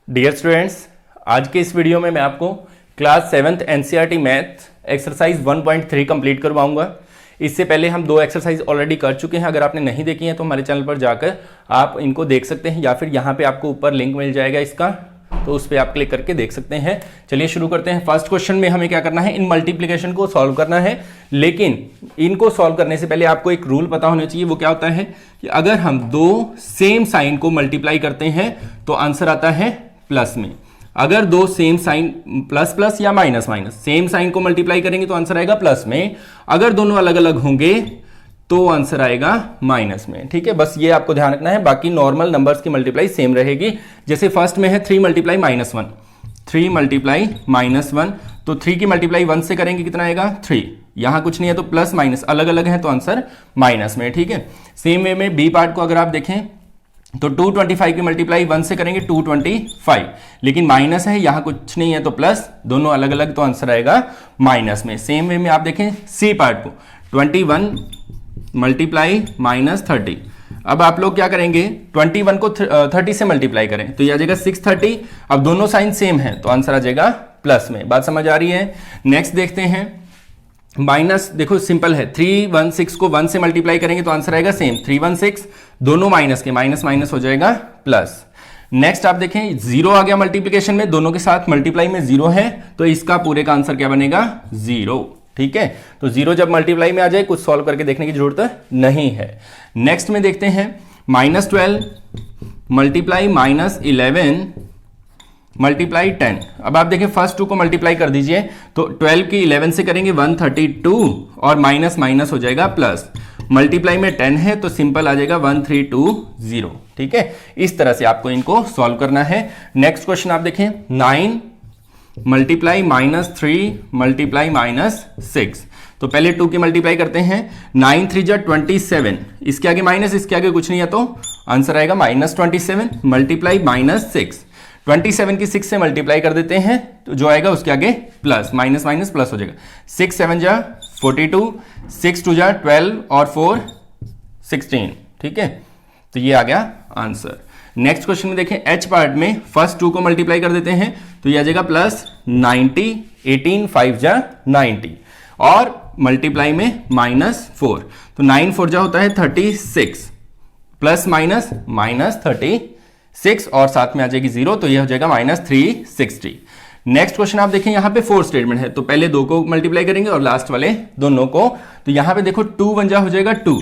Dear students, आज के इस वीडियो में मैं आपको class 7th NCERT math exercise 1.3 complete करवाऊंगा। इससे पहले हम दो एक्सरसाइज ऑलरेडी कर चुके हैं। अगर आपने नहीं देखी है तो हमारे चैनल पर जाकर आप इनको देख सकते हैं, या फिर यहाँ पे आपको ऊपर लिंक मिल जाएगा इसका, तो उस पर आप क्लिक करके देख सकते हैं। चलिए शुरू करते हैं। फर्स्ट क्वेश्चन में हमें क्या करना है, इन मल्टीप्लिकेशन को सॉल्व करना है। लेकिन इनको सॉल्व करने से पहले आपको एक रूल पता होना चाहिए। वो क्या होता है कि अगर हम दो सेम साइन को मल्टीप्लाई करते हैं तो आंसर आता है प्लस में। अगर दो सेम साइन प्लस प्लस या माइनस माइनस सेम साइन को मल्टीप्लाई करेंगे तो आंसर आएगा प्लस में। अगर दोनों अलग अलग होंगे तो आंसर आएगा माइनस में। ठीक है, बस ये आपको ध्यान रखना है। बाकी नॉर्मल नंबर्स की मल्टीप्लाई सेम रहेगी। जैसे फर्स्ट में है 3 मल्टीप्लाई -1, 3 मल्टीप्लाई -1, तो 3 की मल्टीप्लाई 1 से करेंगे कितना आएगा 3। यहां कुछ नहीं है तो प्लस माइनस अलग अलग है तो आंसर माइनस में। ठीक है, सेम वे में बी पार्ट को अगर आप देखें तो 225 की मल्टीप्लाई 1 से करेंगे 225, लेकिन माइनस है, यहां कुछ नहीं है तो प्लस, दोनों अलग अलग तो आंसर आएगा माइनस में। सेम वे में आप देखें सी पार्ट को 21 मल्टीप्लाई -30। अब आप लोग क्या करेंगे, 21 को 30 से मल्टीप्लाई करें तो ये आ जाएगा 630। अब दोनों साइन सेम है तो आंसर आ जाएगा प्लस में। बात समझ आ रही है। नेक्स्ट देखते हैं माइनस, देखो सिंपल है, 316 को 1 से मल्टीप्लाई करेंगे तो आंसर आएगा सेम 316, दोनों माइनस के, माइनस माइनस हो जाएगा प्लस। नेक्स्ट आप देखें 0 आ गया मल्टीप्लिकेशन में, दोनों के साथ मल्टीप्लाई में 0 है तो इसका पूरे का आंसर क्या बनेगा 0। ठीक है, तो 0 जब मल्टीप्लाई में आ जाए कुछ सॉल्व करके देखने की जरूरत नहीं है। नेक्स्ट में देखते हैं -12 मल्टीप्लाई -11 मल्टीप्लाई 10। अब आप देखें फर्स्ट 2 को मल्टीप्लाई कर दीजिए तो 12 की 11 से करेंगे 132 और माइनस माइनस हो जाएगा प्लस। मल्टीप्लाई में 10 है तो सिंपल आ जाएगा 1320। ठीक है, इस तरह से आपको इनको सॉल्व करना है। नेक्स्ट क्वेश्चन आप देखें 9 मल्टीप्लाई -3 मल्टीप्लाई -6। तो पहले 2 की मल्टीप्लाई करते हैं, 9 3 जा 27, इसके आगे माइनस, इसके आगे कुछ नहीं है तो आंसर आएगा -27 मल्टीप्लाई -6। 27 की 6 से मल्टीप्लाई कर देते हैं तो जो आएगा उसके आगे प्लस, माइनस माइनस प्लस हो जाएगा। 6 7 जा 42, 6 2 जा 12 और 4 16। ठीक है, तो ये आ गया आंसर। नेक्स्ट क्वेश्चन में देखें एच पार्ट में फर्स्ट 2 को मल्टीप्लाई कर देते हैं तो ये आ जाएगा +90, 18 5 जा 90 और मल्टीप्लाई में -4, तो 9 4 जा होता है 36, प्लस माइनस -36 और साथ में आ जाएगी 0 तो ये हो जाएगा -360। नेक्स्ट क्वेश्चन आप देखें यहाँ पे 4 स्टेटमेंट है, तो पहले 2 को मल्टीप्लाई करेंगे और लास्ट वाले दोनों को। तो यहाँ पे देखो 2 1 जा हो जाएगा 2,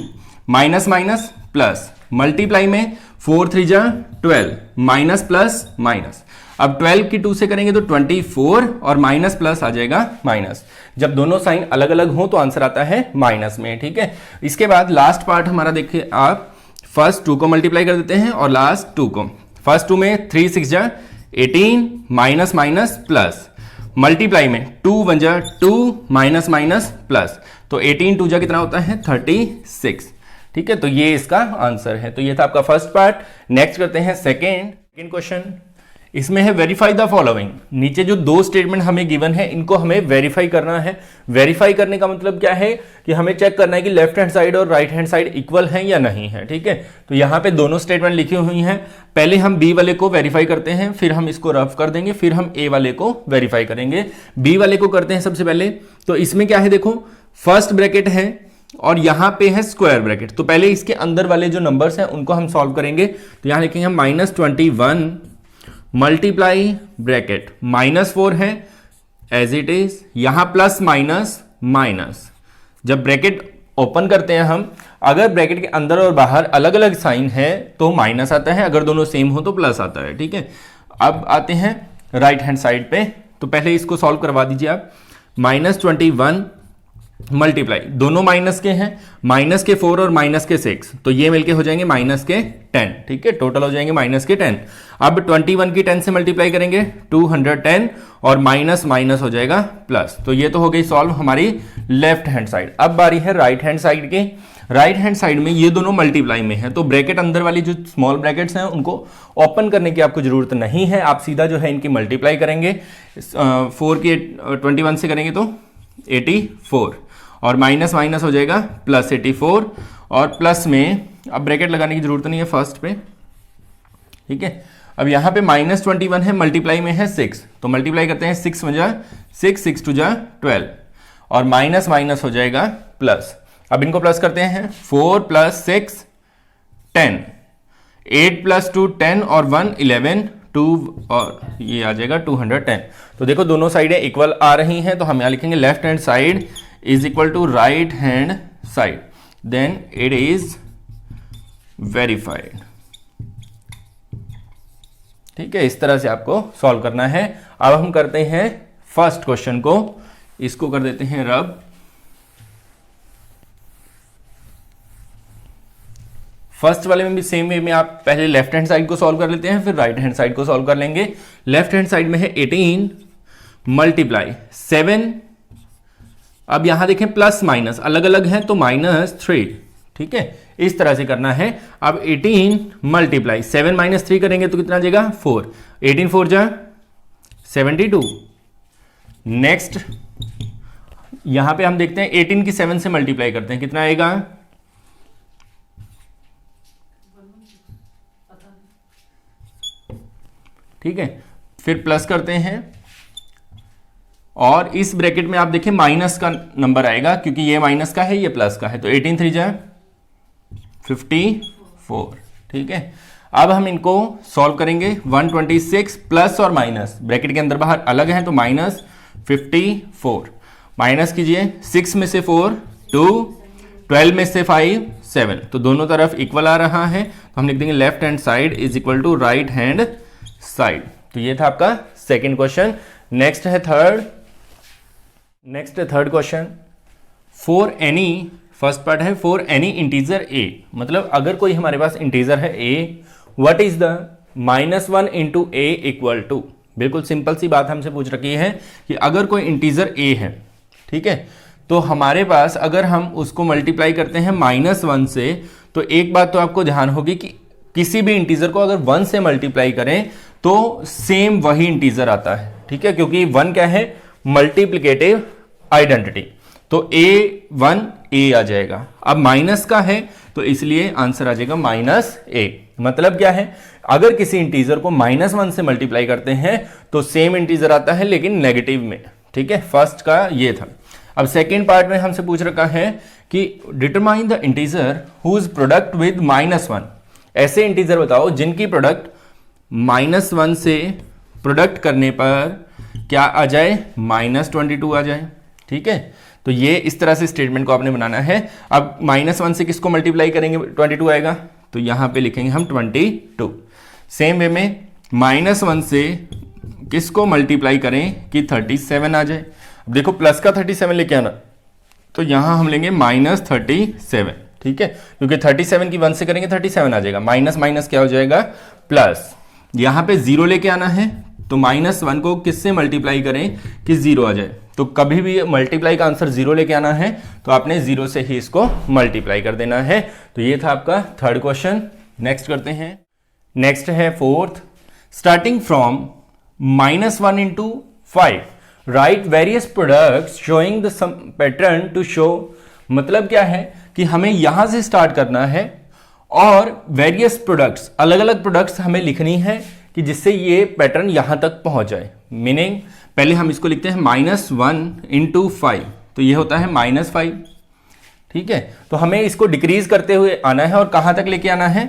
माइनस माइनस प्लस, मल्टीप्लाई में 4 3 जा 12, माइनस प्लस माइनस। अब 12 की 2 से करेंगे तो 24 और माइनस प्लस आ जाएगा माइनस। जब दोनों साइन अलग अलग हो तो आंसर आता है माइनस में। ठीक है, इसके बाद लास्ट पार्ट हमारा देखिए आप, फर्स्ट 2 को मल्टीप्लाई कर देते हैं और लास्ट 2 को। फर्स्ट 2 में 3 6 जा 18, माइनस माइनस प्लस, मल्टीप्लाई में 2 1 जा 2, माइनस माइनस प्लस, तो 18 2 जा कितना होता है 36। ठीक है, तो ये इसका आंसर है। तो ये था आपका फर्स्ट पार्ट। नेक्स्ट करते हैं सेकेंड क्वेश्चन। इसमें है वेरीफाई द फॉलोइंग। नीचे जो 2 स्टेटमेंट हमें गिवन है इनको हमें वेरीफाई करना है। वेरीफाई करने का मतलब क्या है कि हमें चेक करना है कि लेफ्ट हैंड साइड और राइट हैंड साइड इक्वल है या नहीं है। ठीक है, तो यहाँ पे दोनों स्टेटमेंट लिखी हुई हैं। पहले हम बी वाले को वेरीफाई करते हैं, फिर हम इसको रफ कर देंगे, फिर हम ए वाले को वेरीफाई करेंगे। बी वाले को करते हैं सबसे पहले। तो इसमें क्या है, देखो फर्स्ट ब्रैकेट है और यहां पे है स्क्वायर ब्रैकेट, तो पहले इसके अंदर वाले जो नंबर्स हैं उनको हम सॉल्व करेंगे। तो यहां लिखेंगे हम -21 मल्टीप्लाई ब्रैकेट -4 है एज इट इज, यहां प्लस माइनस माइनस। जब ब्रैकेट ओपन करते हैं हम, अगर ब्रैकेट के अंदर और बाहर अलग अलग साइन है तो माइनस आता है, अगर दोनों सेम हो तो प्लस आता है। ठीक है, अब आते हैं राइट हैंड साइड पे। तो पहले इसको सॉल्व करवा दीजिए आप। -21 मल्टीप्लाई, दोनों माइनस के हैं, माइनस के 4 और माइनस के 6, तो ये मिलके हो जाएंगे माइनस के 10। ठीक है, टोटल हो जाएंगे माइनस के 10। अब 21 की 10 से मल्टीप्लाई करेंगे 210 और माइनस माइनस हो जाएगा प्लस। तो ये तो हो गई सॉल्व हमारी लेफ्ट हैंड साइड। अब बारी है राइट हैंड साइड की। राइट हैंड साइड में ये दोनों मल्टीप्लाई में है तो ब्रैकेट अंदर वाली जो स्मॉल ब्रैकेट्स हैं उनको ओपन करने की आपको जरूरत नहीं है, आप सीधा जो है इनकी मल्टीप्लाई करेंगे। 4 की 21 से करेंगे तो 84 और माइनस माइनस हो जाएगा +84 और प्लस में अब ब्रैकेट लगाने की जरूरत नहीं है फर्स्ट पे। ठीक है, अब यहाँ पे -21 है, मल्टीप्लाई में है 6, तो मल्टीप्लाई करते हैं 6 वजह 6, 6 2 जा 12, और माइनस माइनस हो जाएगा प्लस। अब इनको प्लस करते हैं, 4 + 6 10, 8 + 2 10 और 1 11, 2 और ये आ जाएगा 210। तो देखो दोनों साइडें इक्वल आ रही हैं, तो हम यहाँ लिखेंगे left hand side is equal to right hand side, then it is verified. ठीक है, इस तरह से आपको सॉल्व करना है। अब हम करते हैं फर्स्ट क्वेश्चन को, इसको कर देते हैं रब। फर्स्ट वाले में भी सेम वे में आप पहले लेफ्ट हैंड साइड को सॉल्व कर लेते हैं, फिर राइट हैंड साइड को सॉल्व कर लेंगे। लेफ्ट हैंड साइड में है 18 मल्टीप्लाई 7, अब यहां देखें प्लस माइनस अलग अलग है तो -3, ठीक है, इस तरह से करना है। अब 18 मल्टीप्लाई 7 - 3 करेंगे तो कितना आ जाएगा 4, 18 4 जा 72। नेक्स्ट यहां पे हम देखते हैं 18 की 7 से मल्टीप्लाई करते हैं, कितना आएगा, ठीक है, फिर प्लस करते हैं और इस ब्रैकेट में आप देखें माइनस का नंबर आएगा क्योंकि ये माइनस का है ये प्लस का है, तो 18 3 जा 54, ठीक है। अब हम इनको सॉल्व करेंगे, 126 प्लस और माइनस ब्रैकेट के अंदर बाहर अलग है तो -54, माइनस कीजिए 6 में से 4 2, 12 में से 5 7, तो दोनों तरफ इक्वल आ रहा है, तो हम लिख देंगे left hand side is equal to right hand side. तो ये था आपका सेकंड क्वेश्चन। नेक्स्ट है third question, for any, first part है फॉर एनी इंटीजर ए, मतलब अगर कोई हमारे पास इंटीजर है a, what is the -1 × a equal to, बिल्कुल सिंपल सी बात हमसे पूछ रखी है कि अगर कोई इंटीजर a है, ठीक है, तो हमारे पास अगर हम उसको मल्टीप्लाई करते हैं -1 से, तो एक बात तो आपको ध्यान होगी कि किसी भी इंटीजर को अगर 1 से मल्टीप्लाई करें तो सेम वही इंटीजर आता है, ठीक है, क्योंकि 1 क्या है, मल्टीप्लिकेटिव आइडेंटिटी, तो a1 a आ जाएगा। अब माइनस का है तो इसलिए आंसर आ जाएगा -a। मतलब क्या है, अगर किसी इंटीजर को -1 से मल्टीप्लाई करते हैं तो सेम इंटीजर आता है लेकिन नेगेटिव में, ठीक है, फर्स्ट का ये था। अब सेकेंड पार्ट में हमसे पूछ रखा है कि determine the integer whose product with -1, ऐसे इंटीजर बताओ जिनकी प्रोडक्ट -1 से प्रोडक्ट करने पर क्या आ जाए, -22 आ जाए, ठीक है। तो ये इस तरह से स्टेटमेंट को आपने बनाना है। अब -1 से किसको मल्टीप्लाई करेंगे 22 आएगा, तो यहां पे लिखेंगे हम 22। सेम वे में -1 से किसको मल्टीप्लाई करें कि 37 आ जाए। अब देखो प्लस का 37 लेके आना, तो यहां हम लेंगे -37, ठीक है, क्योंकि 37 की 1 से करेंगे 37 आ जाएगा, माइनस माइनस क्या हो जाएगा प्लस, यहां पे 0 लेके आना है तो -1 को किससे मल्टीप्लाई करें कि 0 आ जाए। तो कभी भी मल्टीप्लाई का आंसर 0 लेके आना है तो आपने 0 से ही इसको मल्टीप्लाई कर देना है। तो ये था आपका थर्ड क्वेश्चन। नेक्स्ट करते हैं, नेक्स्ट है fourth, starting from -1 × 5 write various products showing the sum pattern to show, मतलब क्या है कि हमें यहां से स्टार्ट करना है और वेरियस प्रोडक्ट्स, अलग अलग प्रोडक्ट्स हमें लिखनी है कि जिससे ये पैटर्न यहां तक पहुंच जाए। मीनिंग पहले हम इसको लिखते हैं -1 × 5, तो ये होता है -5, ठीक है। तो हमें इसको डिक्रीज करते हुए आना है और कहां तक लेके आना है,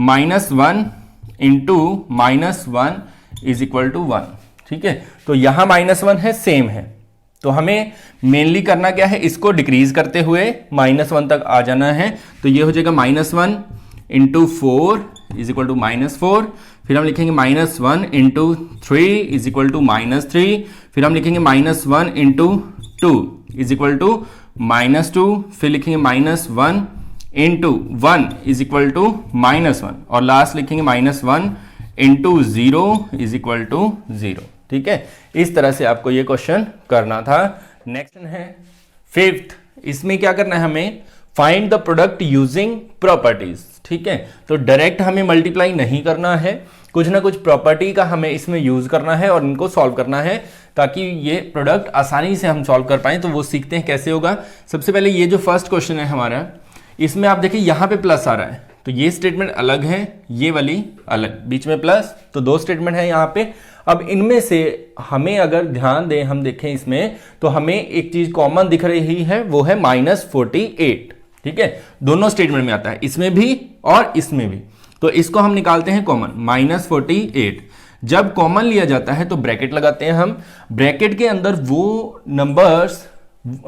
-1 × -1 इज इक्वल टू 1, ठीक है। तो यहां -1 है, सेम है, तो हमें मेनली करना क्या है, इसको डिक्रीज करते हुए -1 तक आ जाना है। तो ये हो जाएगा -1 × 4 इज इक्वल टू -4, फिर हम लिखेंगे -1 × 3 इज इक्वल टू -3, फिर हम लिखेंगे -1 × 2 इज इक्वल टू -2, फिर लिखेंगे -1 × 1 इज इक्वल टू -1, और लास्ट लिखेंगे -1 × 0 इज इक्वल टू 0, ठीक है। इस तरह से आपको ये क्वेश्चन करना था। नेक्स्ट है फिफ्थ, इसमें क्या करना है हमें, find the product using properties, ठीक है। तो डायरेक्ट हमें मल्टीप्लाई नहीं करना है, कुछ ना कुछ प्रॉपर्टी का हमें इसमें यूज करना है और इनको सॉल्व करना है ताकि ये प्रोडक्ट आसानी से हम सॉल्व कर पाए। तो वो सीखते हैं कैसे होगा। सबसे पहले ये जो फर्स्ट क्वेश्चन है हमारा, इसमें आप देखिए यहाँ पे प्लस आ रहा है, तो ये स्टेटमेंट अलग है, ये वाली अलग, बीच में प्लस, तो दो स्टेटमेंट है यहाँ पे। अब इनमें से हमें अगर ध्यान दें, हम देखें इसमें, तो हमें एक चीज कॉमन दिख रही है, वो है -48। ठीक है, दोनों स्टेटमेंट में आता है, इसमें भी और इसमें भी। तो इसको हम निकालते हैं कॉमन, -48। जब कॉमन लिया जाता है तो ब्रैकेट लगाते हैं हम, ब्रैकेट के अंदर वो नंबर्स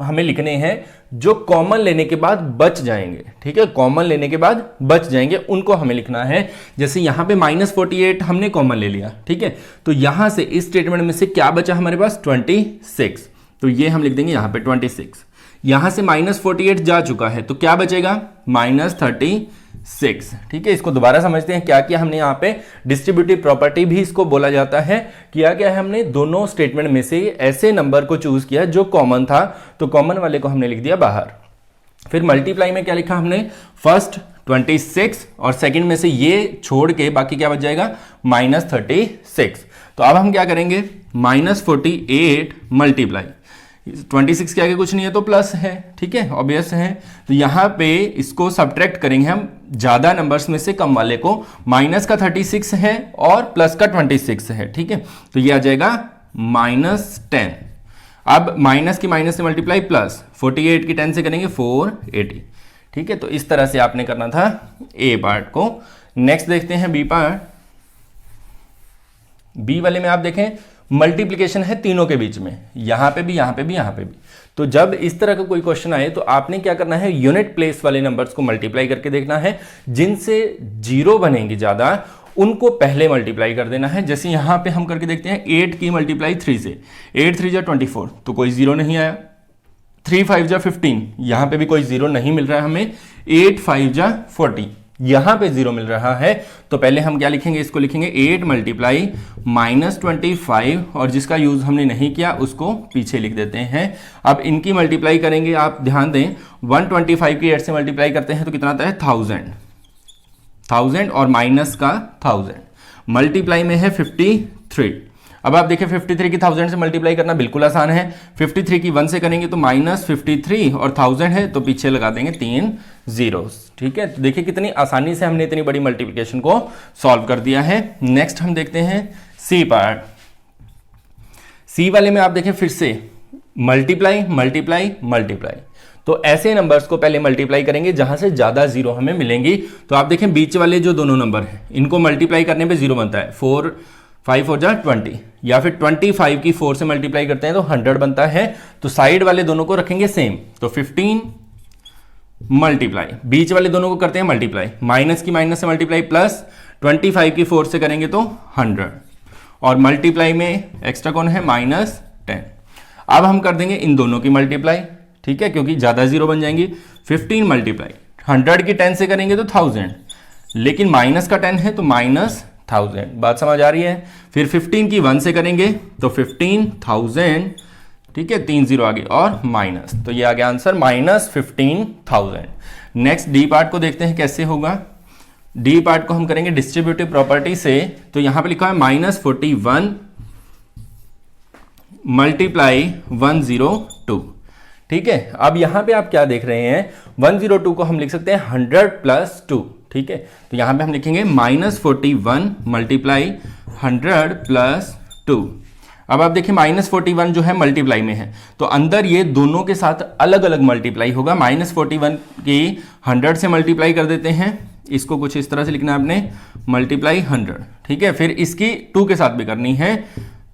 हमें लिखने हैं जो कॉमन लेने के बाद बच जाएंगे। ठीक है, कॉमन लेने के बाद बच जाएंगे, उनको हमें लिखना है। जैसे यहां पे -48 हमने कॉमन ले लिया, ठीक है, तो यहां से इस स्टेटमेंट में से क्या बचा हमारे पास, 26। तो ये हम लिख देंगे यहां पे 26। यहां से -48 जा चुका है, तो क्या बचेगा, -36। ठीक है, इसको दोबारा समझते हैं क्या किया हमने यहाँ पे, डिस्ट्रीब्यूटिव प्रॉपर्टी भी इसको बोला जाता है। किया क्या है हमने, दोनों स्टेटमेंट में से ऐसे नंबर को चूज किया जो कॉमन था, तो कॉमन वाले को हमने लिख दिया बाहर। फिर मल्टीप्लाई में क्या लिखा हमने, फर्स्ट 26 और सेकंड में से ये छोड़ के बाकी क्या बच जाएगा, -36। तो अब हम क्या करेंगे, -48 मल्टीप्लाई 26 के आगे कुछ नहीं है तो प्लस है। ठीक है, ऑब्वियस है। तो यहां पे इसको सब्ट्रैक्ट करेंगे हम, ज्यादा नंबर्स में से कम वाले को, माइनस का 36 है और प्लस का 26 है। ठीक है, तो ये आ जाएगा -10। अब माइनस की माइनस से मल्टीप्लाई प्लस, 48 की 10 से करेंगे 480। ठीक है, तो इस तरह से आपने करना था ए पार्ट को। नेक्स्ट देखते हैं बी पार्ट। बी वाले में आप देखें मल्टीप्लिकेशन है तीनों के बीच में, यहां पे भी, यहां पे भी, यहां पे भी। तो जब इस तरह का कोई क्वेश्चन आए तो आपने क्या करना है, यूनिट प्लेस वाले नंबर्स को मल्टीप्लाई करके देखना है, जिनसे जीरो बनेंगे ज्यादा उनको पहले मल्टीप्लाई कर देना है। जैसे यहां पे हम करके देखते हैं, 8 की मल्टीप्लाई 3 से, 8 3 जा 24, तो कोई जीरो नहीं आया। 3 5 जा 15, यहां पे भी कोई जीरो नहीं मिल रहा है हमें। 8 5 जा 40, यहां पे जीरो मिल रहा है। तो पहले हम क्या लिखेंगे, इसको लिखेंगे 8 मल्टीप्लाई -25, और जिसका यूज हमने नहीं किया उसको पीछे लिख देते हैं। अब इनकी मल्टीप्लाई करेंगे, आप ध्यान दें, 125 की 8 से मल्टीप्लाई करते हैं तो कितना आता है, 1000 और माइनस का 1000। मल्टीप्लाई में है 53। अब आप देखिए 53 की 1000 से मल्टीप्लाई करना बिल्कुल आसान है। 53 की 1 से करेंगे तो -53 और 1000 है तो पीछे लगा देंगे 3 जीरोस। ठीक है, तो देखिए कितनी आसानी से हमने इतनी बड़ी मल्टीप्लिकेशन को सॉल्व कर दिया है। नेक्स्ट हम देखते हैं सी पार्ट। सी वाले में आप देखें फिर से मल्टीप्लाई मल्टीप्लाई मल्टीप्लाई, तो ऐसे नंबर्स को पहले मल्टीप्लाई करेंगे जहां से ज्यादा जीरो हमें मिलेंगी। तो आप देखें बीच वाले जो दोनों नंबर हैं इनको मल्टीप्लाई करने पे जीरो बनता है, 4 5 4 जा 20, या फिर 25 की 4 से मल्टीप्लाई करते हैं तो 100 बनता है। तो साइड वाले दोनों को रखेंगे सेम, तो 15 मल्टीप्लाई, बीच वाले दोनों को करते हैं मल्टीप्लाई, माइनस की माइनस से मल्टीप्लाई प्लस 25 की 4 से करेंगे तो 100, और मल्टीप्लाई में एक्स्ट्रा कौन है, -10। अब हम कर देंगे इन दोनों की मल्टीप्लाई, ठीक है, क्योंकि ज्यादा जीरो बन जाएंगी। 15 मल्टीप्लाई 100 की 10 से करेंगे तो 1000, लेकिन माइनस का 10 है तो -1000। बात समझ आ रही है। फिर 15 की 1 से करेंगे तो 15,000, ठीक है, 3 जीरो आगे और माइनस, तो ये आ गया आंसर -15,000। नेक्स्ट डी पार्ट को देखते हैं कैसे होगा। डी पार्ट को हम करेंगे डिस्ट्रीब्यूटिव प्रॉपर्टी से। तो यहां पे लिखा है -41 मल्टीप्लाई 102। ठीक है, अब यहां पे आप क्या देख रहे हैं, 102 को हम लिख सकते हैं 100 + 2। ठीक है, तो यहां पे हम लिखेंगे -41 मल्टीप्लाई 100 + 2। अब आप देखिए -41 जो है मल्टीप्लाई में है, तो अंदर ये दोनों के साथ अलग अलग मल्टीप्लाई होगा। -41 की 100 से मल्टीप्लाई कर देते हैं, इसको कुछ इस तरह से लिखना है आपने, मल्टीप्लाई 100। ठीक है, फिर इसकी 2 के साथ भी करनी है,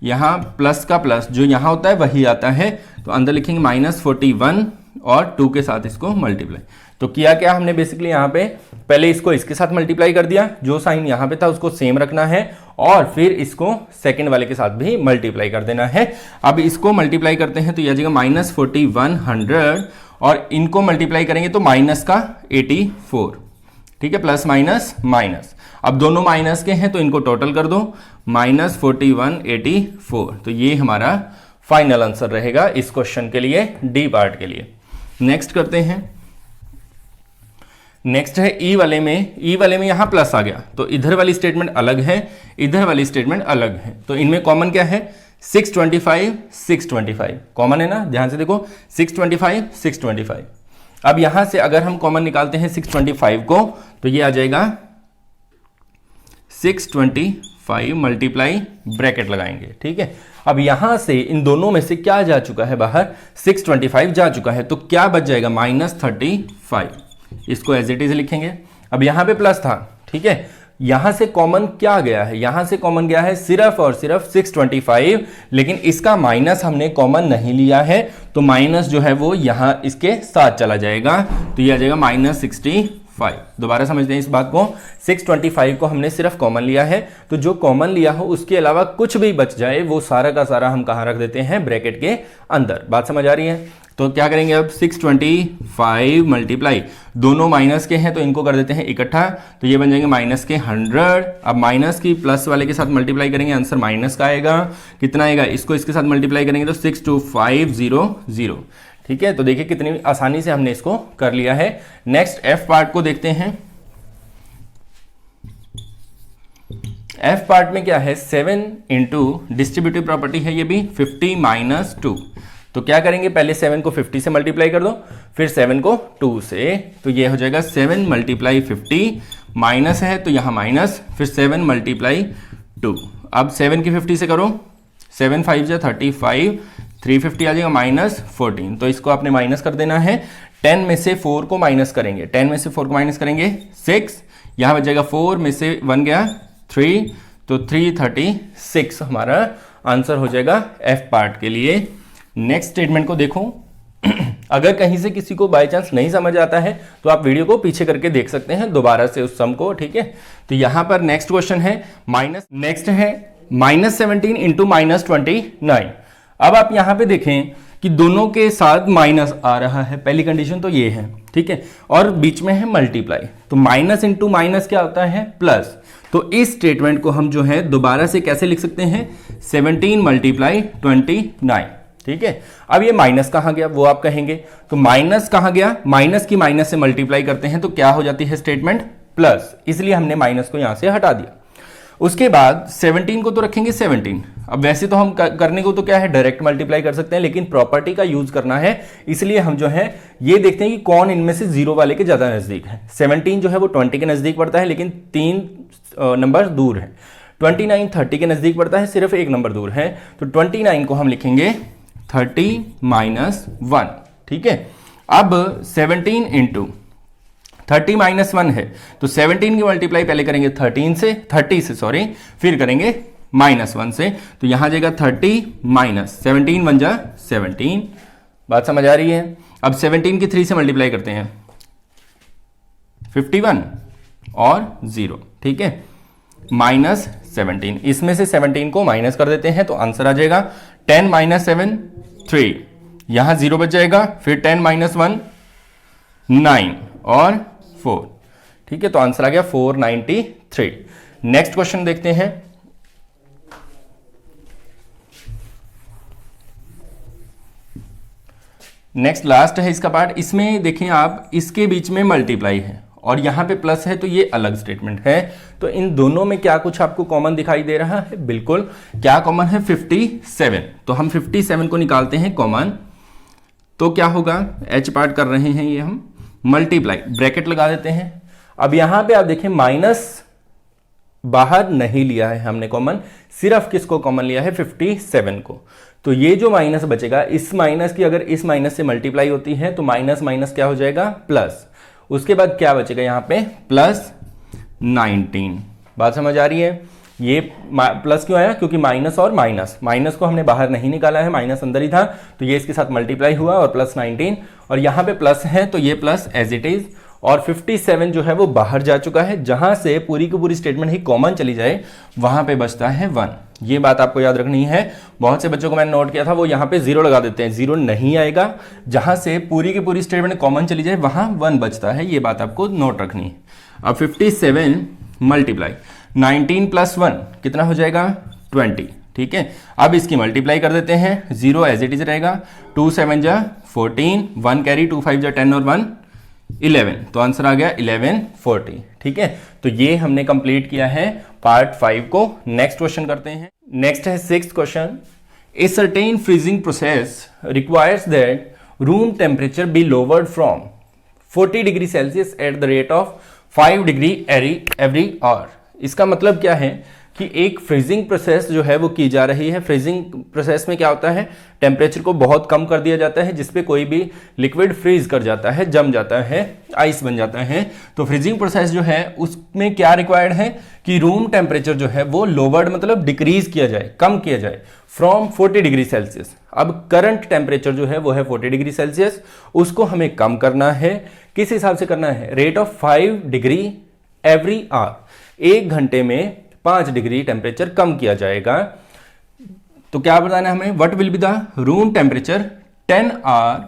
यहां प्लस का प्लस जो यहां होता है वही आता है, तो अंदर लिखेंगे -41 और 2 के साथ इसको मल्टीप्लाई। तो किया क्या हमने बेसिकली यहां पे पहले इसको इसके साथ मल्टीप्लाई कर दिया, जो साइन यहां पे था उसको सेम रखना है, और फिर इसको सेकंड वाले के साथ भी मल्टीप्लाई कर देना है। अब इसको मल्टीप्लाई करते हैं तो यह आ जाएगा -41 100, और इनको मल्टीप्लाई करेंगे तो माइनस का 84। ठीक है, प्लस माइनस माइनस, अब दोनों माइनस के हैं तो इनको टोटल कर दो, -41 84। तो ये हमारा फाइनल आंसर रहेगा इस क्वेश्चन के लिए, डी पार्ट के लिए। नेक्स्ट करते हैं, नेक्स्ट है ई वाले में। ई वाले में यहां प्लस आ गया, तो इधर वाली स्टेटमेंट अलग है, इधर वाली स्टेटमेंट अलग है। तो इनमें कॉमन क्या है, 625 625 कॉमन है ना, ध्यान से देखो, 625 625। अब यहां से अगर हम कॉमन निकालते हैं 625 को, तो ये आ जाएगा 625 मल्टीप्लाई ब्रैकेट लगाएंगे, ठीक है। अब यहां से इन दोनों में से क्या जा चुका है बाहर, 625 जा चुका है, तो क्या बच जाएगा -35। इसको एज इट इज लिखेंगे। अब यहां पे प्लस था, ठीक है, यहां से कॉमन क्या गया है, यहां से कॉमन गया है सिर्फ और सिर्फ 625, लेकिन इसका माइनस हमने कॉमन नहीं लिया है, तो माइनस जो है वो यहां इसके साथ चला जाएगा, तो ये आ जाएगा -65। दोबारा समझते हैं इस बात को, 625 को हमने सिर्फ कॉमन लिया है, तो जो कॉमन लिया हो उसके अलावा कुछ भी बच जाए वो सारा का सारा हम कहां रख देते हैं, ब्रैकेट के अंदर। बात समझ आ रही है? तो क्या करेंगे अब, 625 मल्टीप्लाई, दोनों माइनस के हैं तो इनको कर देते हैं इकट्ठा, तो ये बन जाएंगे माइनस के 100। अब माइनस की प्लस वाले के साथ मल्टीप्लाई करेंगे, आंसर माइनस का आएगा। कितना आएगा, इसको इसके साथ मल्टीप्लाई करेंगे तो 62500, ठीक है। तो देखिए कितनी आसानी से हमने इसको कर लिया है। नेक्स्ट एफ पार्ट को देखते हैं। एफ पार्ट में क्या है, 7 इंटू डिस्ट्रीब्यूटिव प्रॉपर्टी है ये भी, 50 - 2। तो क्या करेंगे, पहले 7 को 50 से मल्टीप्लाई कर दो, फिर 7 को 2 से, तो ये हो जाएगा 7 × 50, माइनस है तो यहां माइनस, फिर 7 × 2। अब 7 की 50 से करो, 7 × 5 = 35, 350 आ जाएगा -14। तो इसको आपने माइनस कर देना है। 10 में से 4 को माइनस करेंगे, 10 में से 4 को माइनस करेंगे 6, यहां बच जाएगा 4 में से 1 गया 3, तो 336 हमारा आंसर हो जाएगा एफ पार्ट के लिए। नेक्स्ट स्टेटमेंट को देखो। अगर कहीं से किसी को बाय चांस नहीं समझ आता है तो आप वीडियो को पीछे करके देख सकते हैं दोबारा से उस सम को, ठीक है। तो यहां पर नेक्स्ट क्वेश्चन है नेक्स्ट है -17 इंटू -29। अब आप यहां पे देखें कि दोनों के साथ माइनस आ रहा है, पहली कंडीशन तो ये है, ठीक है, और बीच में है मल्टीप्लाई, तो माइनस इंटू माइनस क्या होता है, प्लस। तो इस स्टेटमेंट को हम जो है दोबारा से कैसे लिख सकते हैं, 17 × 29, ठीक है। अब ये माइनस कहां गया वो आप कहेंगे, तो माइनस कहां गया, माइनस की माइनस से मल्टीप्लाई करते हैं तो क्या हो जाती है स्टेटमेंट, प्लस, इसलिए हमने माइनस को यहां से हटा दिया। उसके बाद 17 को तो रखेंगे 17। अब वैसे तो हम करने को तो क्या है, डायरेक्ट मल्टीप्लाई कर सकते हैं, लेकिन प्रॉपर्टी का यूज करना है, इसलिए हम जो है ये देखते हैं कि कौन इनमें से 0 वाले के ज्यादा नजदीक है। 17 जो है वो 20 के नजदीक पड़ता है, लेकिन 3 नंबर दूर है। 29 30 के नजदीक पड़ता है, सिर्फ 1 नंबर दूर है, तो 29 को हम लिखेंगे 30 - 1, ठीक है। अब 17 इंटू 30 - 1 है, तो 17 की मल्टीप्लाई पहले करेंगे 30 से सॉरी, फिर करेंगे -1 से, तो यहां जाएगा 30 - 17 बन जा 17। बात समझ आ रही है? अब 17 की 3 से मल्टीप्लाई करते हैं 51 और 0, ठीक है, -17, इसमें से 17 को माइनस कर देते हैं तो आंसर आ जाएगा 10 - 7 3, यहां 0 बच जाएगा, फिर 10 - 1 9 और 4, ठीक है, तो आंसर आ गया 493। नेक्स्ट क्वेश्चन देखते हैं। नेक्स्ट लास्ट है इसका पार्ट। इसमें देखें आप, इसके बीच में मल्टीप्लाई है और यहां पे प्लस है, तो ये अलग स्टेटमेंट है। तो इन दोनों में क्या कुछ आपको कॉमन दिखाई दे रहा है, बिल्कुल, क्या कॉमन है, 57। तो हम 57 को निकालते हैं कॉमन, तो क्या होगा, एच पार्ट कर रहे हैं ये हम, मल्टीप्लाई ब्रैकेट लगा देते हैं। अब यहां पे आप देखें माइनस बाहर नहीं लिया है हमने कॉमन, सिर्फ किसको कॉमन लिया है, 57 को। तो ये जो माइनस बचेगा, इस माइनस की अगर इस माइनस से मल्टीप्लाई होती है तो माइनस माइनस क्या हो जाएगा, प्लस। उसके बाद क्या बचेगा यहां पे, +19। बात समझ आ रही है? ये प्लस क्यों आया, क्योंकि माइनस और माइनस को हमने बाहर नहीं निकाला है, माइनस अंदर ही था, तो ये इसके साथ मल्टीप्लाई हुआ और +19, और यहां पे प्लस है तो ये प्लस एज इट इज, और 57 जो है वो बाहर जा चुका है, जहां से पूरी की पूरी स्टेटमेंट ही कॉमन चली जाए वहां पे बचता है 1। ये बात आपको याद रखनी है। बहुत से बच्चों को मैंने नोट किया था, वो यहाँ पे 0 लगा देते हैं, 0 नहीं आएगा, जहां से पूरी की पूरी स्टेटमेंट कॉमन चली जाए वहां 1 बचता है, ये बात आपको नोट रखनी है। अब 57 मल्टीप्लाई 19 + 1 कितना हो जाएगा, 20, ठीक है। अब इसकी मल्टीप्लाई कर देते हैं, 0 एज इट इज रहेगा, 2 7 जा 14, 1 कैरी, 2 5 जा 10 और 1 11, तो आंसर आ गया 1140, ठीक है। तो ये हमने कंप्लीट किया है पार्ट 5 को। नेक्स्ट क्वेश्चन करते हैं। नेक्स्ट है 6th question. A certain freezing process requires that room temperature be lowered from 40 degree Celsius at the rate of 5 degree every hour. इसका मतलब क्या है कि एक फ्रीजिंग प्रोसेस जो है वो की जा रही है। फ्रीजिंग प्रोसेस में क्या होता है, टेम्परेचर को बहुत कम कर दिया जाता है, जिसपे कोई भी लिक्विड फ्रीज कर जाता है, जम जाता है, आइस बन जाता है। तो फ्रीजिंग प्रोसेस जो है उसमें क्या रिक्वायर्ड है कि रूम टेम्परेचर जो है वो लोवर्ड मतलब डिक्रीज किया जाए, कम किया जाए फ्रॉम 40 डिग्री सेल्सियस। अब करंट टेम्परेचर जो है वो है 40 डिग्री सेल्सियस, उसको हमें कम करना है। किस हिसाब से करना है, rate of 5 degree every our, 1 घंटे में 5 डिग्री टेम्परेचर कम किया जाएगा। तो क्या बताना है हमें, what will be the room temperature 10 hour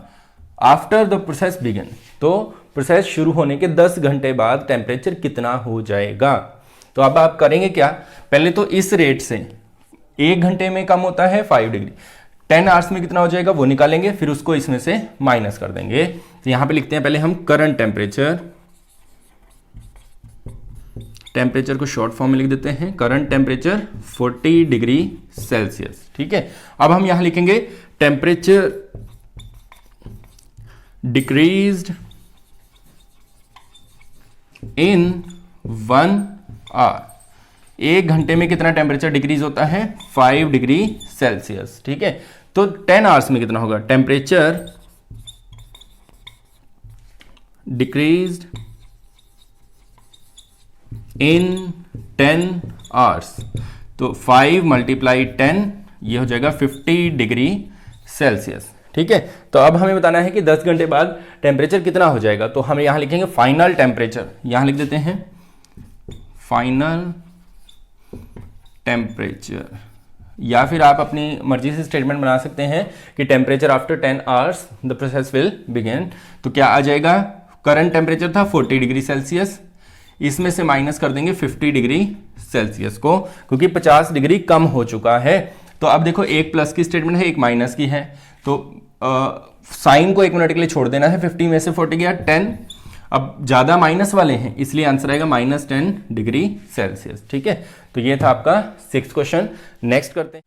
after the process begin. तो प्रोसेस शुरू होने के 10 घंटे बाद टेम्परेचर कितना हो जाएगा। तो अब आप करेंगे क्या, पहले तो इस रेट से 1 घंटे में कम होता है 5 डिग्री, 10 आवर्स में कितना हो जाएगा वो निकालेंगे, फिर उसको इसमें से माइनस कर देंगे। तो यहां पे लिखते हैं पहले हम करंट टेम्परेचर को शॉर्ट फॉर्म में लिख देते हैं, करंट टेम्परेचर 40 डिग्री सेल्सियस। ठीक है, अब हम यहां लिखेंगे टेम्परेचर डिक्रीज्ड इन 1 आवर, 1 घंटे में कितना टेम्परेचर डिक्रीज होता है, 5 डिग्री सेल्सियस। ठीक है, तो 10 आवर्स में कितना होगा, टेम्परेचर डिक्रीज्ड इन 10 आवर्स, तो 5 मल्टीप्लाई 10 ये हो जाएगा 50 डिग्री सेल्सियस। ठीक है, तो अब हमें बताना है कि 10 घंटे बाद टेम्परेचर कितना हो जाएगा। तो हम यहां लिखेंगे फाइनल टेम्परेचर, यहां लिख देते हैं फाइनल टेम्परेचर, या फिर आप अपनी मर्जी से स्टेटमेंट बना सकते हैं कि temperature after 10 hours the process will begin. तो क्या आ जाएगा, करंट टेम्परेचर था 40 डिग्री सेल्सियस, इसमें से माइनस कर देंगे 50 डिग्री सेल्सियस को, क्योंकि 50 डिग्री कम हो चुका है। तो अब देखो एक प्लस की स्टेटमेंट है, एक माइनस की है, तो साइन को 1 मिनट के लिए छोड़ देना है। 50 में से 40 गया 10, अब ज्यादा माइनस वाले हैं इसलिए आंसर आएगा -10 डिग्री सेल्सियस। ठीक है, तो ये था आपका 6th क्वेश्चन। नेक्स्ट करते हैं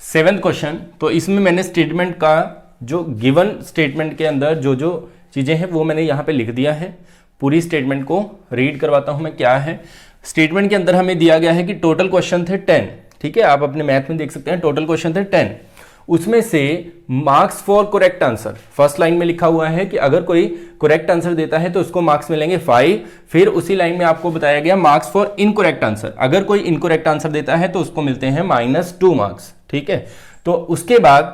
7th क्वेश्चन। तो इसमें मैंने स्टेटमेंट का जो गिवन स्टेटमेंट के अंदर जो जो चीजें हैं वो मैंने यहाँ पे लिख दिया है। पूरी स्टेटमेंट को रीड करवाता हूं मैं, क्या है स्टेटमेंट के अंदर हमें दिया गया है कि टोटल क्वेश्चन थे 10। ठीक है, आप अपने मैथ में देख सकते हैं टोटल क्वेश्चन थे 10, उसमें से marks for correct answer first line में लिखा हुआ है कि अगर कोई करेक्ट आंसर देता है तो उसको मार्क्स मिलेंगे 5। फिर उसी लाइन में आपको बताया गया मार्क्स फॉर इनकरेक्ट आंसर, अगर कोई इनकरेक्ट आंसर देता है तो उसको मिलते हैं -2 मार्क्स। ठीक है, तो उसके बाद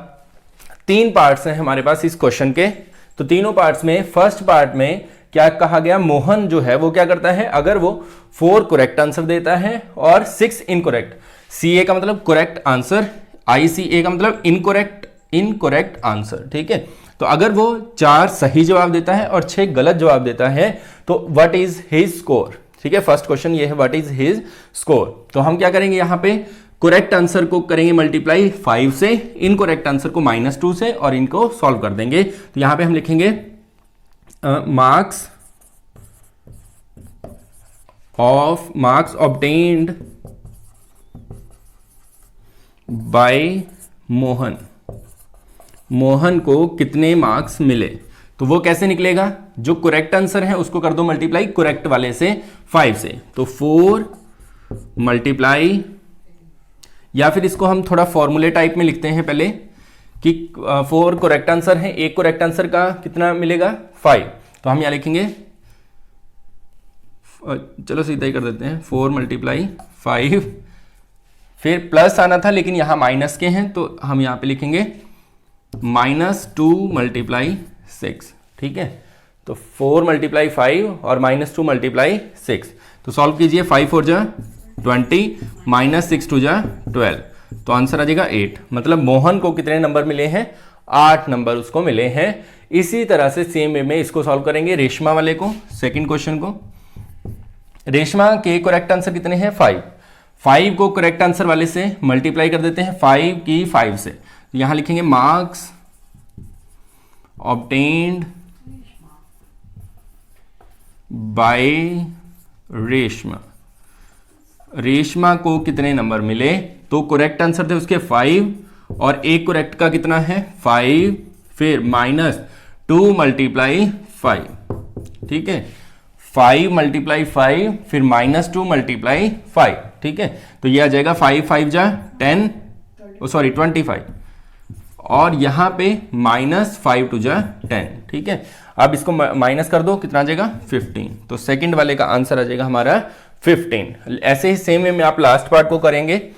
3 पार्ट्स हैं हमारे पास इस क्वेश्चन के। तो तीनों पार्ट्स में फर्स्ट पार्ट में क्या कहा गया, मोहन जो है वो क्या करता है, अगर वो 4 करेक्ट आंसर देता है और 6 इनकरेक्ट, CA का मतलब करेक्ट आंसर, ICA का मतलब इनकरेक्ट आंसर। ठीक है, तो अगर वो 4 सही जवाब देता है और 6 गलत जवाब देता है तो व्हाट इज हिज स्कोर। ठीक है, फर्स्ट क्वेश्चन ये है व्हाट इज हिज स्कोर। तो हम क्या करेंगे, यहां पे करेक्ट आंसर को करेंगे मल्टीप्लाई 5 से, इनकरेक्ट आंसर को -2 से, और इनको सॉल्व कर देंगे। तो यहां पे हम लिखेंगे marks obtained by Mohan, Mohan को कितने मार्क्स मिले। तो वो कैसे निकलेगा, जो करेक्ट आंसर है उसको कर दो मल्टीप्लाई करेक्ट वाले से 5 से, तो 4 मल्टीप्लाई, या फिर इसको हम थोड़ा फॉर्मूले टाइप में लिखते हैं पहले कि 4 करेक्ट आंसर है, एक करेक्ट आंसर का कितना मिलेगा 5। तो हम यहां लिखेंगे, चलो सीधा ही कर देते हैं, 4 मल्टीप्लाई 5, फिर प्लस आना था लेकिन यहां माइनस के हैं तो हम यहां पे लिखेंगे -2 मल्टीप्लाई 6। ठीक है, तो 4 मल्टीप्लाई 5 और -2 मल्टीप्लाई 6, तो सॉल्व कीजिए, 5 4 जा 20 -6 2 जा 12, तो आंसर आ जाएगा 8। मतलब मोहन को कितने नंबर मिले हैं, 8 नंबर उसको मिले हैं। इसी तरह से सेम वे में इसको सॉल्व करेंगे रेशमा वाले को, सेकंड क्वेश्चन को। रेशमा के करेक्ट आंसर कितने हैं 5 को करेक्ट आंसर वाले से मल्टीप्लाई कर देते हैं 5 की 5 से, तो यहां लिखेंगे marks obtained by Reshma, Reshma को कितने नंबर मिले, तो करेक्ट आंसर थे उसके 5 और एक करेक्ट का कितना है 5, फिर -2 मल्टीप्लाई 5, ठीक है, 5 मल्टीप्लाई 5 फिर -2 मल्टीप्लाई 5, ठीक है, तो ये आ जाएगा 5 5 जा 10, सॉरी 25, और यहां पे -5 2 जा 10, ठीक है। अब इसको माइनस कर दो, कितना आ जाएगा 15, तो सेकंड वाले का आंसर आ जाएगा हमारा 15। ऐसे ही सेम वे में आप लास्ट पार्ट को करेंगे,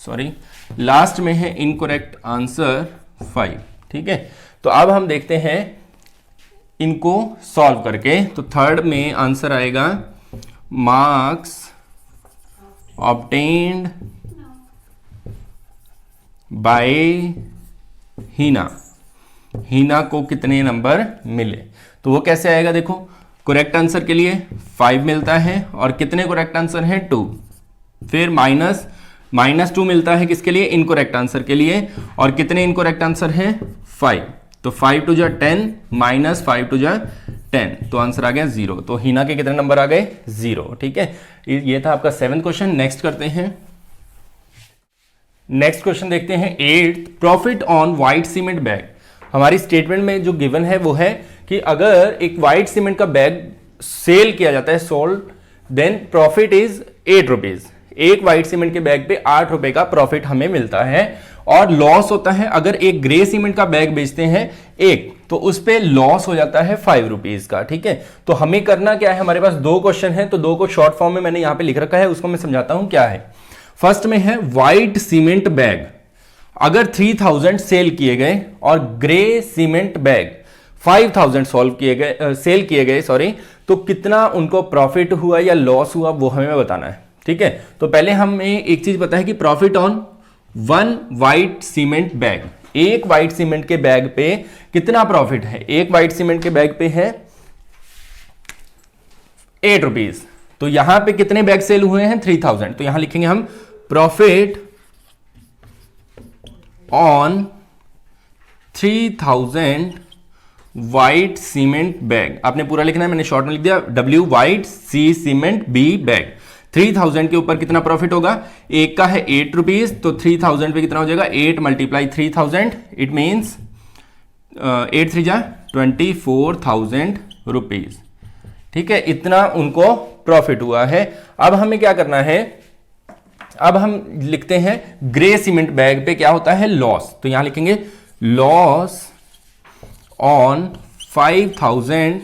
सॉरी लास्ट में है इनकरेक्ट आंसर 5, ठीक है। तो अब हम देखते हैं इनको सॉल्व करके। तो थर्ड में आंसर आएगा मार्क्स ऑब्टेन्ड बाय हीना को कितने नंबर मिले, तो वो कैसे आएगा, देखो करेक्ट आंसर के लिए 5 मिलता है और कितने करेक्ट आंसर है 2, फिर -2 मिलता है किसके लिए, इनकरेक्ट आंसर के लिए, और कितने इनकरेक्ट आंसर है 5, तो 5 2 जा 10 -5 2 जा 10, तो आंसर आ गया 0। तो हीना के कितने नंबर आ गए 0, ठीक है। ये था आपका 7th क्वेश्चन। नेक्स्ट करते हैं, नेक्स्ट क्वेश्चन देखते हैं 8th, profit on white cement bag. हमारी स्टेटमेंट में जो गिवन है वो है कि अगर एक व्हाइट सीमेंट का बैग सेल किया जाता है, sold, then profit is 8 rupees. एक व्हाइट सीमेंट के बैग पे 8 रुपए का प्रॉफिट हमें मिलता है, और लॉस होता है अगर एक ग्रे सीमेंट का बैग बेचते हैं एक, तो उस पे लॉस हो जाता है 5 रुपीज का, ठीक है। तो हमें करना क्या है, हमारे पास 2 क्वेश्चन है, तो 2 को शॉर्ट फॉर्म में मैंने यहां पे लिख रखा है, उसको मैं समझाता हूं क्या है। फर्स्ट में है व्हाइट सीमेंट बैग अगर 3000 सेल किए गए और ग्रे सीमेंट बैग 5000 सेल किए गए, सॉरी, तो कितना उनको प्रॉफिट हुआ या लॉस हुआ वो हमें बताना है, ठीक है। तो पहले हमें एक चीज पता है कि profit on 1 white cement bag, एक व्हाइट सीमेंट के बैग पे कितना प्रॉफिट है, एक व्हाइट सीमेंट के बैग पे है 8 रुपीज, तो यहां पे कितने बैग सेल हुए हैं 3000, तो यहां लिखेंगे हम profit on 3000 white cement bag. आपने पूरा लिखना है, मैंने शॉर्ट में लिख दिया W white C cement B bag. 3000 के ऊपर कितना प्रॉफिट होगा, एक का है 8 रुपीज, तो 3000 पे कितना हो जाएगा 8 मल्टीप्लाई 3000, इट मीन्स 8 3 जा 24,000 रुपीज, ठीक है। इतना उनको प्रॉफिट हुआ है। अब हमें क्या करना है, अब हम लिखते हैं ग्रे सीमेंट बैग पे क्या होता है लॉस, तो यहां लिखेंगे loss on 5000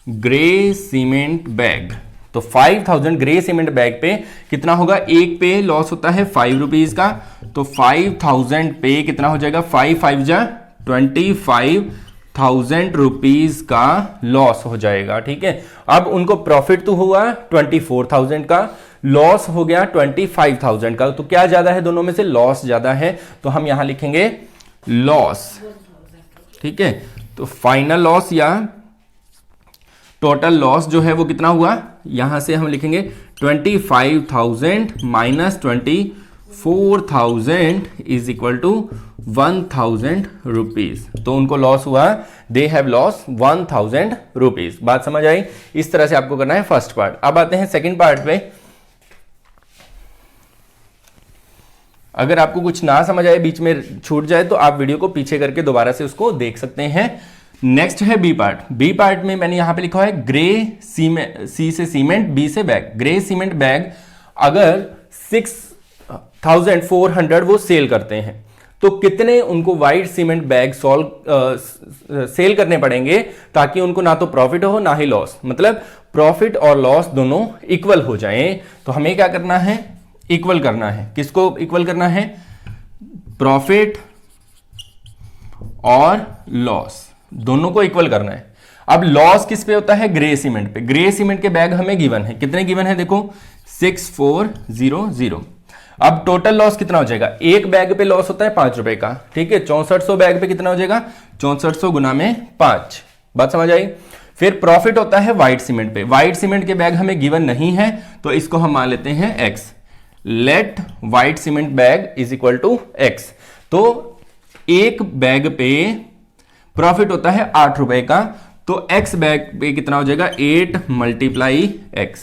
grey cement bag. तो 5000 ग्रे सीमेंट बैग पे कितना होगा, एक पे लॉस होता है 5 रुपीज का, तो 5000 पे कितना हो जाएगा 5 5 जा 25,000 रुपीज का लॉस हो जाएगा, ठीक है। अब उनको प्रॉफिट तो हुआ 24,000 का, लॉस हो गया 25,000 का, तो क्या ज्यादा है दोनों में से, लॉस ज्यादा है, तो हम यहां लिखेंगे लॉस, ठीक है। तो फाइनल लॉस या टोटल लॉस जो है वो कितना हुआ, यहां से हम लिखेंगे 25,000 minus 24,000 is equal to 1,000 rupees. तो उनको लॉस हुआ, दे हैव लॉस 1,000 रुपीज। बात समझ आई, इस तरह से आपको करना है फर्स्ट पार्ट। अब आते हैं सेकंड पार्ट पे। अगर आपको कुछ ना समझ आए, बीच में छूट जाए, तो आप वीडियो को पीछे करके दोबारा से उसको देख सकते हैं। नेक्स्ट है बी पार्ट। बी पार्ट में मैंने यहां पे लिखा है ग्रे सीमेंट, सी से सीमेंट, बी से बैग। ग्रे सीमेंट बैग अगर 6,400 वो सेल करते हैं, तो कितने उनको व्हाइट सीमेंट बैग सेल करने पड़ेंगे ताकि उनको ना तो प्रॉफिट हो ना ही लॉस, मतलब प्रॉफिट और लॉस दोनों इक्वल हो जाएं। तो हमें क्या करना है, इक्वल करना है। किसको इक्वल करना है, प्रॉफिट और लॉस दोनों को इक्वल करना है। अब लॉस किस पे होता है, ग्रे सीमेंट पे। ग्रे सीमेंट के बैग हमें गिवन है, कितने गिवन है देखो 6400। अब टोटल लॉस कितना हो जाएगा, एक बैग पे लॉस होता है 5 रुपए का, ठीक है। 6400 बैग पे कितना हो जाएगा, 6400 गुना में 5। बात समझ आई। फिर प्रॉफिट होता है व्हाइट सीमेंट पे। व्हाइट सीमेंट के बैग हमें गिवन नहीं है, तो इसको हम मान लेते हैं x। Let white cement bag is equal to x। तो एक बैग पे प्रॉफिट होता है 8 रुपए का, तो x बैग पे कितना हो जाएगा 8 मल्टीप्लाई x,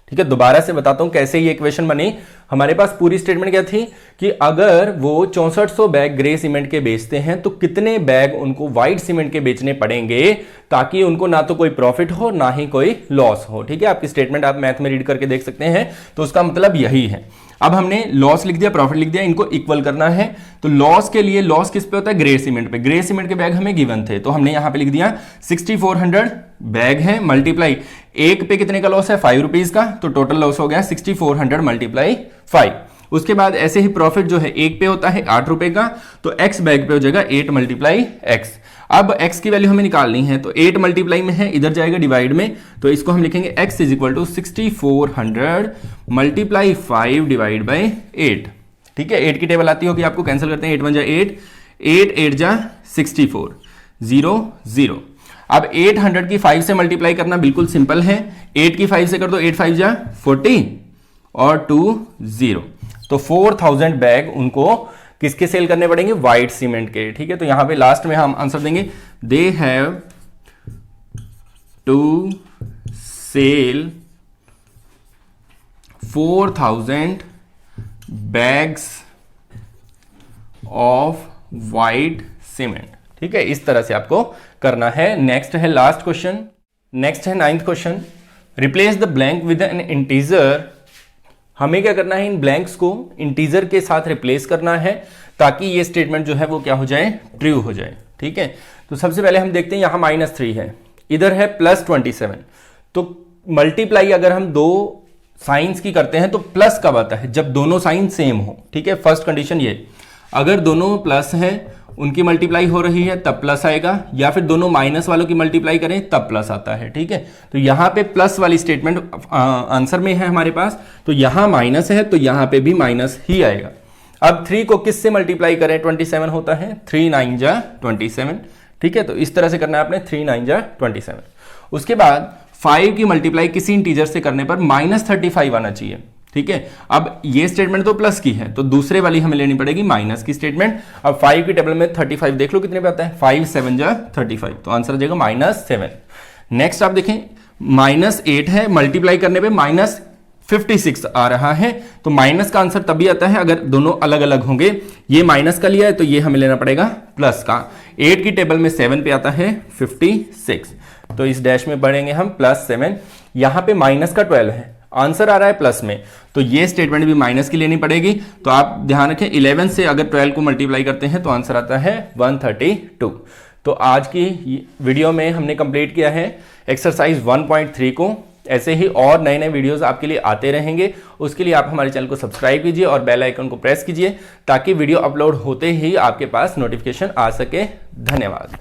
ठीक है, दोबारा से बताता हूं कैसे ये इक्वेशन बनी। हमारे पास पूरी स्टेटमेंट क्या थी कि अगर वो 6400 बैग ग्रे सीमेंट के बेचते हैं तो कितने बैग उनको व्हाइट सीमेंट के बेचने पड़ेंगे ताकि उनको ना तो कोई प्रॉफिट हो ना ही कोई लॉस हो। ठीक है, आपकी स्टेटमेंट आप मैथ में रीड करके देख सकते हैं, तो उसका मतलब यही है। अब हमने लॉस लिख दिया, प्रॉफिट लिख दिया, इनको इक्वल करना है। तो लॉस के लिए, लॉस किस पे होता है? ग्रे सीमेंट पे। ग्रे सीमेंट के बैग हमें गिवन थे, तो हमने यहां पे लिख दिया 6400 बैग है मल्टीप्लाई एक पे कितने का लॉस है? 5 रुपीज का, तो टोटल लॉस हो गया 6400 मल्टीप्लाई 5। उसके बाद ऐसे ही प्रॉफिट जो है एक पे होता है 8 रुपए का, तो x बैग पे हो जाएगा 8 मल्टीप्लाई x। अब x की वैल्यू हमें निकालनी है, तो 8 मल्टीप्लाई में है, इधर जाएगा डिवाइड में, तो इसको हम लिखेंगे x is equal to 6400 multiply 5 divide by 8। ठीक है, 8 की टेबल आती होगी आपको, कैंसिल करते हैं, 8 1 जा 8, 8 8 जा 64, 0 0। अब 800 की 5 से मल्टीप्लाई करना बिल्कुल सिंपल है, 8 की 5 से कर दो, 8 5 जा 40 और 2 0, तो 4000 बैग उनको किसके सेल करने पड़ेंगे? व्हाइट सीमेंट के। ठीक है, तो यहां पे लास्ट में हम आंसर देंगे they have to sell 4000 bags of white cement. ठीक है, इस तरह से आपको करना है। नेक्स्ट है लास्ट क्वेश्चन, नेक्स्ट है 9th question, replace the blank with N integer. हमें क्या करना है? इन ब्लैंक्स को इंटीजर के साथ रिप्लेस करना है ताकि ये स्टेटमेंट जो है वो क्या हो जाए? ट्रू हो जाए। ठीक है, तो सबसे पहले हम देखते हैं, यहां -3 है, इधर है +27, तो मल्टीप्लाई अगर हम दो साइंस की करते हैं तो प्लस कब आता है? जब दोनों साइन सेम हो। ठीक है, फर्स्ट कंडीशन ये, अगर दोनों प्लस है उनकी मल्टीप्लाई हो रही है तब प्लस आएगा, या फिर दोनों माइनस वालों की मल्टीप्लाई करें तब प्लस आता है। ठीक है, तो यहां पे प्लस वाली स्टेटमेंट आंसर में है हमारे पास, तो यहां माइनस है तो यहां पे भी माइनस ही आएगा। अब 3 को किस से मल्टीप्लाई करें? 27 होता है, 3 9 जा 27। ठीक है, तो इस तरह से करना है आपने, 3 9 जा 27। उसके बाद 5 की मल्टीप्लाई किसी इंटीजर से करने पर -35 आना चाहिए। ठीक है, अब ये स्टेटमेंट तो प्लस की है, तो दूसरे वाली हमें लेनी पड़ेगी माइनस की स्टेटमेंट। अब 5 की टेबल में 35 देख लो कितने पे आता है, 5 7 जा 35, तो आंसर आ जाएगा -7। नेक्स्ट आप देखें, -8 है, मल्टीप्लाई करने पे -56 आ रहा है, तो माइनस का आंसर तभी आता है अगर दोनों अलग अलग होंगे। ये माइनस का लिया है तो ये हमें लेना पड़ेगा प्लस का। 8 की टेबल में 7 पे आता है 56, तो इस डैश में पढ़ेंगे हम +7। यहां पे माइनस का 12 है, आंसर आ रहा है प्लस में, तो ये स्टेटमेंट भी माइनस की लेनी पड़ेगी। तो आप ध्यान रखें, 11 से अगर 12 को मल्टीप्लाई करते हैं तो आंसर आता है 132। तो आज की वीडियो में हमने कंप्लीट किया है एक्सरसाइज 1.3 को। ऐसे ही और नए नए वीडियोस आपके लिए आते रहेंगे, उसके लिए आप हमारे चैनल को सब्सक्राइब कीजिए और बेल आइकन को प्रेस कीजिए ताकि वीडियो अपलोड होते ही आपके पास नोटिफिकेशन आ सके। धन्यवाद।